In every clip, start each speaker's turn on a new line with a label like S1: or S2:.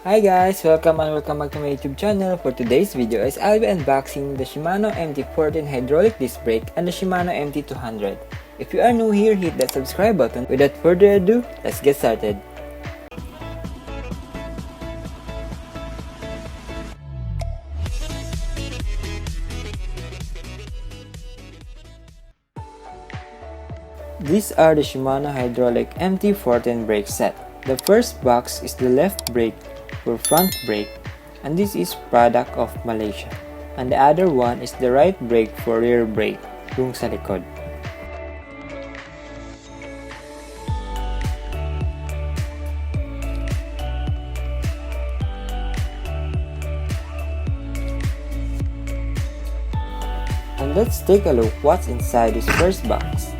S1: Hi guys! Welcome back to my YouTube channel. For today's video is I'll be unboxing the Shimano MT410 hydraulic disc brake and the Shimano MT200. If you are new here, hit that subscribe button. Without further ado, let's get started. These are the Shimano hydraulic MT410 brake set. The first box is the left brake for front brake, and this is product of Malaysia. And the other one is the right brake for rear brake, yung sa likod. And let's take a look what's inside this first box.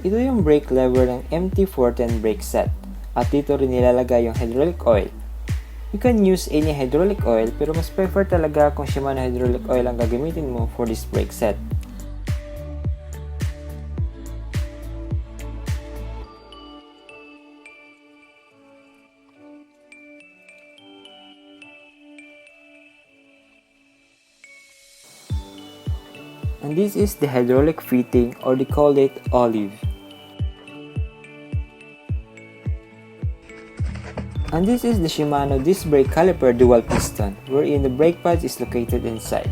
S1: Ito yung brake lever ng MT410 Brakeset at dito rin nilalagay yung hydraulic oil. You can use any hydraulic oil pero mas prefer talaga kung Shimano hydraulic oil ang gagamitin mo for this brake set. And this is the hydraulic fitting, or they call it olive. And this is the Shimano disc brake caliper dual piston, wherein the brake pads is located inside.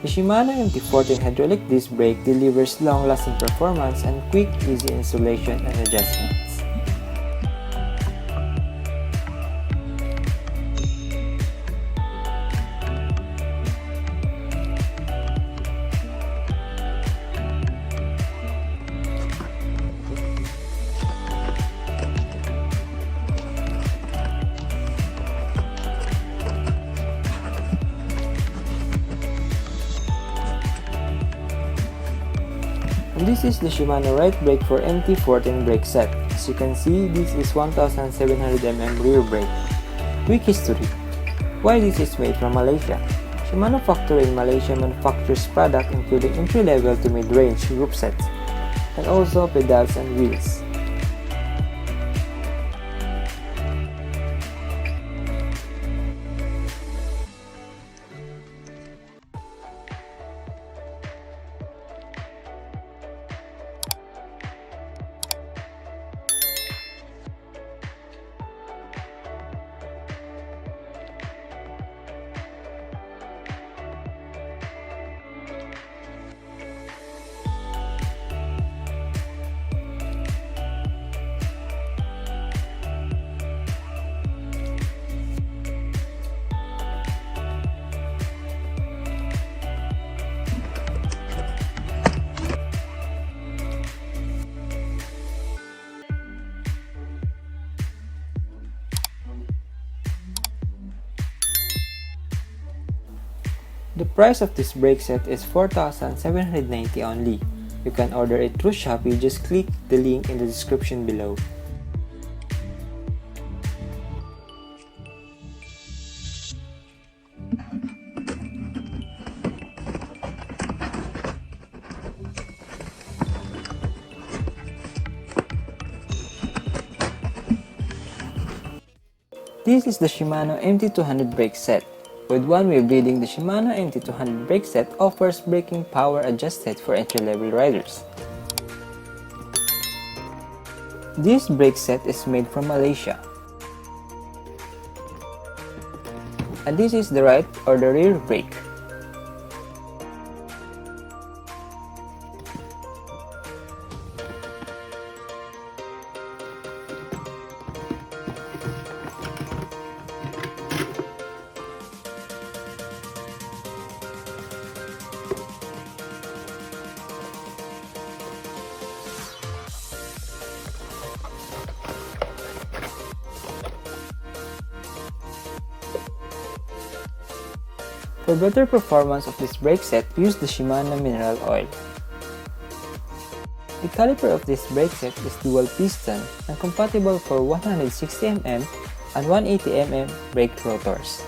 S1: The Shimano MT410 hydraulic disc brake delivers long-lasting performance and quick, easy installation and adjustments. And this is the Shimano right brake for MT410 Brakeset. As you can see, this is 1700mm rear brake. Quick history. Why this is made from Malaysia? Shimano factory in Malaysia manufactures products including entry-level to mid-range group sets, and also pedals and wheels. The price of this brake set is 4,790 only. You can order it through Shopee, just click the link in the description below. This is the Shimano MT200 brake set. With one wheel bleeding, the Shimano MT200 Brakeset offers braking power adjusted for entry-level riders. This brake set is made from Malaysia. And this is the right or the rear brake. For better performance of this brake set, use the Shimano mineral oil. The caliper of this brake set is dual piston and compatible for 160mm and 180mm brake rotors.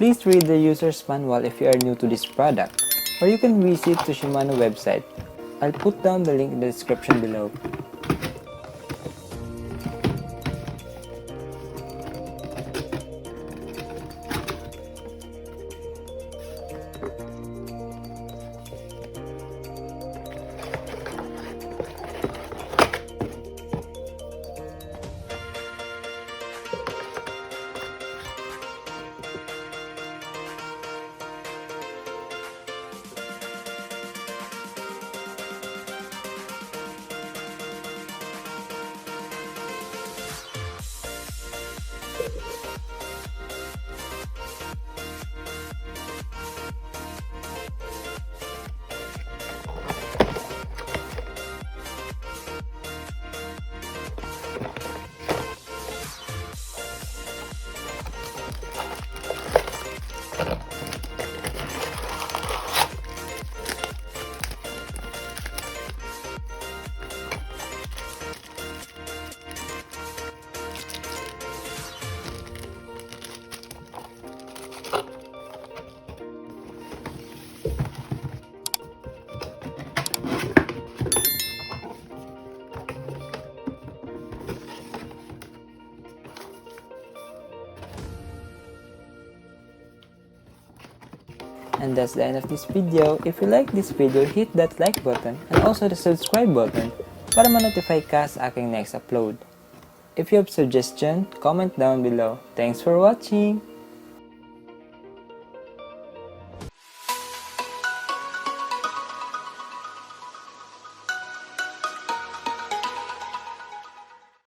S1: Please read the user's manual if you are new to this product, or you can visit the Shimano website. I'll put down the link in the description below. And that's the end of this video. If you like this video, hit that like button and also the subscribe button para ma-notify ka sa aking next upload. If you have suggestion, comment down below. Thanks for watching!